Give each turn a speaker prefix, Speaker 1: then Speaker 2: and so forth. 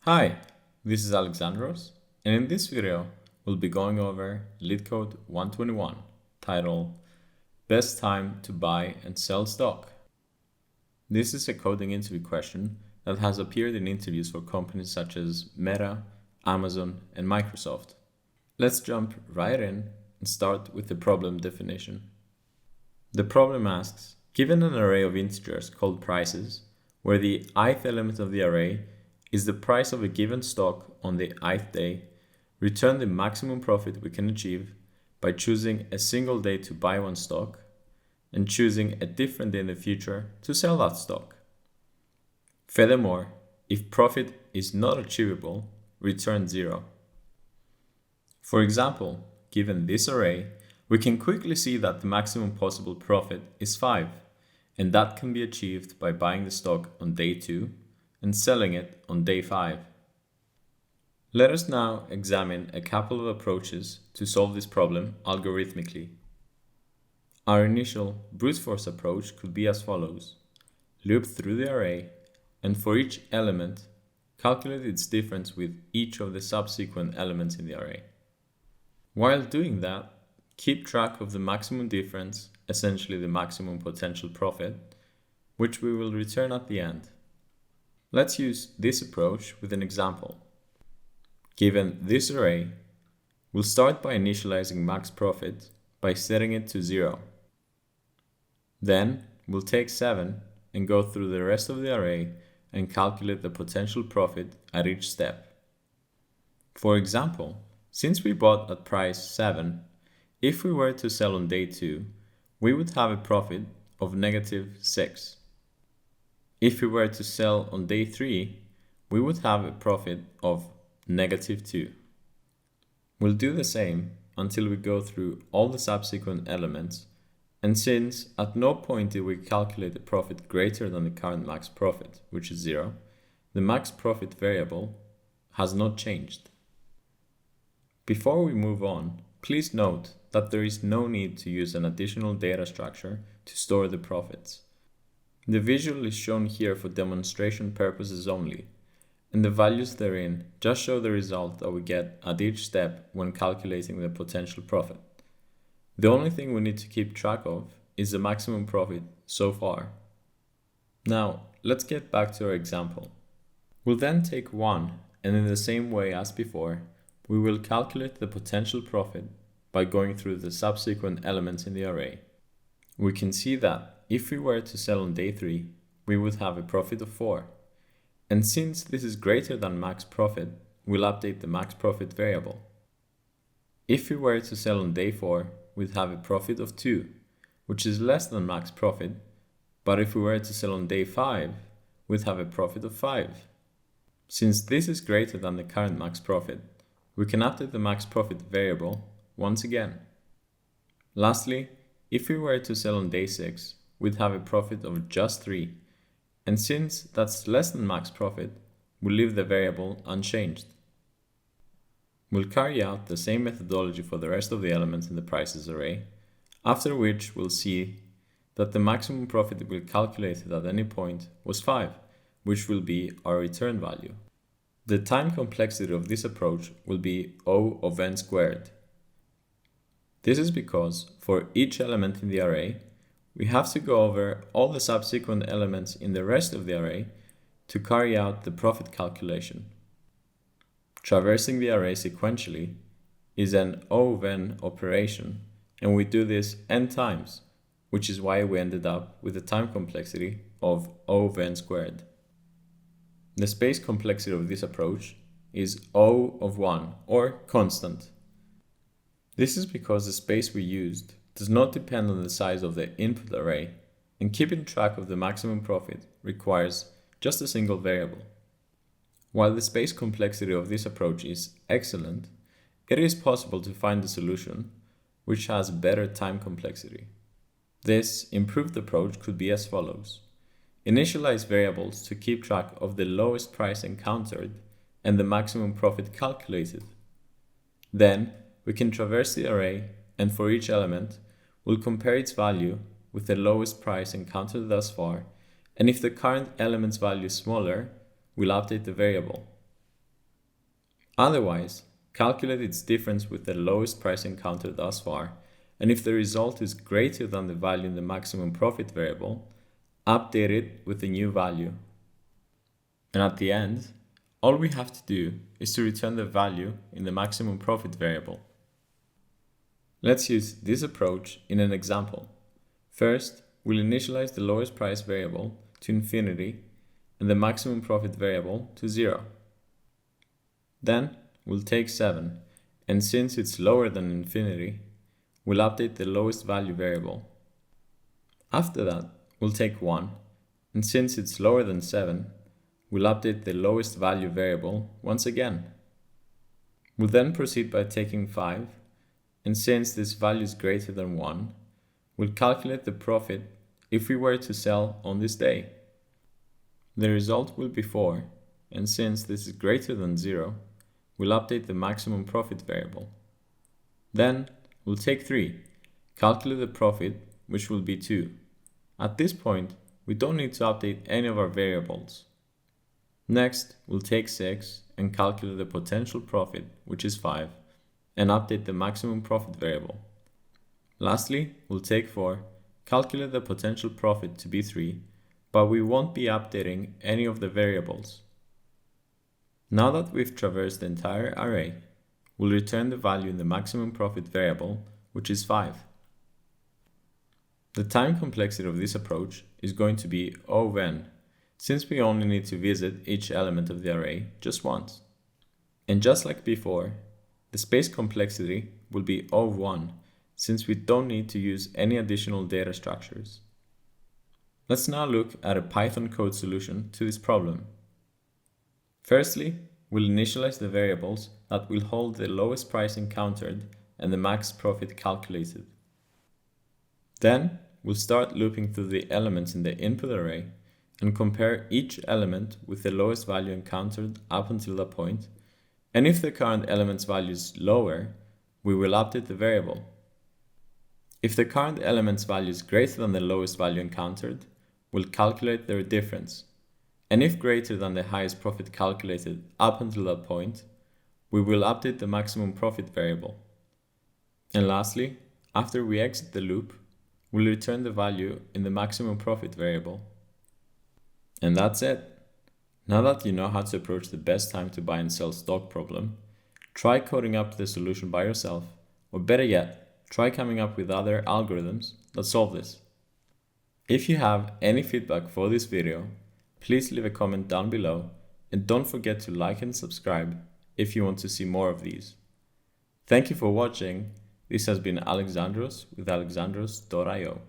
Speaker 1: Hi, this is Alexandros, and in this video, we'll be going over LeetCode 121, titled Best Time to Buy and Sell Stock. This is a coding interview question that has appeared in interviews for companies such as Meta, Amazon, and Microsoft. Let's jump right in and start with the problem definition. The problem asks, given an array of integers called prices, where the ith element of the array is the price of a given stock on the ith day, return the maximum profit we can achieve by choosing a single day to buy one stock and choosing a different day in the future to sell that stock. Furthermore, if profit is not achievable, return 0. For example, given this array, we can quickly see that the maximum possible profit is 5, and that can be achieved by buying the stock on day 2 and selling it on day 5. Let us now examine a couple of approaches to solve this problem algorithmically. Our initial brute force approach could be as follows. Loop through the array, and for each element, calculate its difference with each of the subsequent elements in the array. While doing that, keep track of the maximum difference, essentially the maximum potential profit, which we will return at the end. Let's use this approach with an example. Given this array, we'll start by initializing max profit by setting it to 0. Then we'll take 7 and go through the rest of the array and calculate the potential profit at each step. For example, since we bought at price 7, if we were to sell on day 2, we would have a profit of -6. If we were to sell on day 3, we would have a profit of -2. We'll do the same until we go through all the subsequent elements, and since at no point did we calculate a profit greater than the current max profit, which is 0, the max profit variable has not changed. Before we move on, please note that there is no need to use an additional data structure to store the profits. The visual is shown here for demonstration purposes only, and the values therein just show the result that we get at each step when calculating the potential profit. The only thing we need to keep track of is the maximum profit so far. Now, let's get back to our example. We'll then take 1, and in the same way as before, we will calculate the potential profit by going through the subsequent elements in the array. We can see that if we were to sell on day 3, we would have a profit of 4. And since this is greater than max profit, we'll update the max profit variable. If we were to sell on day 4, we'd have a profit of 2, which is less than max profit, but if we were to sell on day 5, we'd have a profit of 5. Since this is greater than the current max profit, we can update the max profit variable once again. Lastly, if we were to sell on day 6, we'd have a profit of just 3, and since that's less than max profit, we'll leave the variable unchanged. We'll carry out the same methodology for the rest of the elements in the prices array, after which we'll see that the maximum profit we calculated at any point was 5, which will be our return value. The time complexity of this approach will be O of n squared. This is because for each element in the array, we have to go over all the subsequent elements in the rest of the array to carry out the profit calculation. Traversing the array sequentially is an O of n operation, and we do this n times, which is why we ended up with a time complexity of O of n squared. The space complexity of this approach is O of 1, or constant. This is because the space we used does not depend on the size of the input array, and keeping track of the maximum profit requires just a single variable. While the space complexity of this approach is excellent, it is possible to find a solution which has better time complexity. This improved approach could be as follows. Initialize variables to keep track of the lowest price encountered and the maximum profit calculated. Then, we can traverse the array, and for each element, we'll compare its value with the lowest price encountered thus far, and if the current element's value is smaller, we'll update the variable. Otherwise, calculate its difference with the lowest price encountered thus far, and if the result is greater than the value in the maximum profit variable, update it with the new value. And at the end, all we have to do is to return the value in the maximum profit variable. Let's use this approach in an example. First, we'll initialize the lowest price variable to infinity and the maximum profit variable to 0. Then, we'll take 7, and since it's lower than infinity, we'll update the lowest value variable. After that, we'll take 1, and since it's lower than 7, we'll update the lowest value variable once again. We'll then proceed by taking 5, and since this value is greater than 1, we'll calculate the profit if we were to sell on this day. The result will be 4, and since this is greater than 0, we'll update the maximum profit variable. Then, we'll take 3, calculate the profit, which will be 2. At this point, we don't need to update any of our variables. Next, we'll take 6 and calculate the potential profit, which is 5, and update the maximum profit variable. Lastly, we'll take 4, calculate the potential profit to be 3, but we won't be updating any of the variables. Now that we've traversed the entire array, we'll return the value in the maximum profit variable, which is 5. The time complexity of this approach is going to be O of n, since we only need to visit each element of the array just once. And just like before, the space complexity will be O of 1, since we don't need to use any additional data structures. Let's now look at a Python code solution to this problem. Firstly, we'll initialize the variables that will hold the lowest price encountered and the max profit calculated. Then, we'll start looping through the elements in the input array and compare each element with the lowest value encountered up until that point, and if the current element's value is lower, we will update the variable. If the current element's value is greater than the lowest value encountered, we'll calculate their difference, and if greater than the highest profit calculated up until that point, we will update the maximum profit variable. And lastly, after we exit the loop, we'll return the value in the maximum profit variable. And that's it. Now that you know how to approach the best time to buy and sell stock problem, try coding up the solution by yourself, or better yet, try coming up with other algorithms that solve this. If you have any feedback for this video, please leave a comment down below, and don't forget to like and subscribe if you want to see more of these. Thank you for watching. This has been Alexandros with alexandros.io.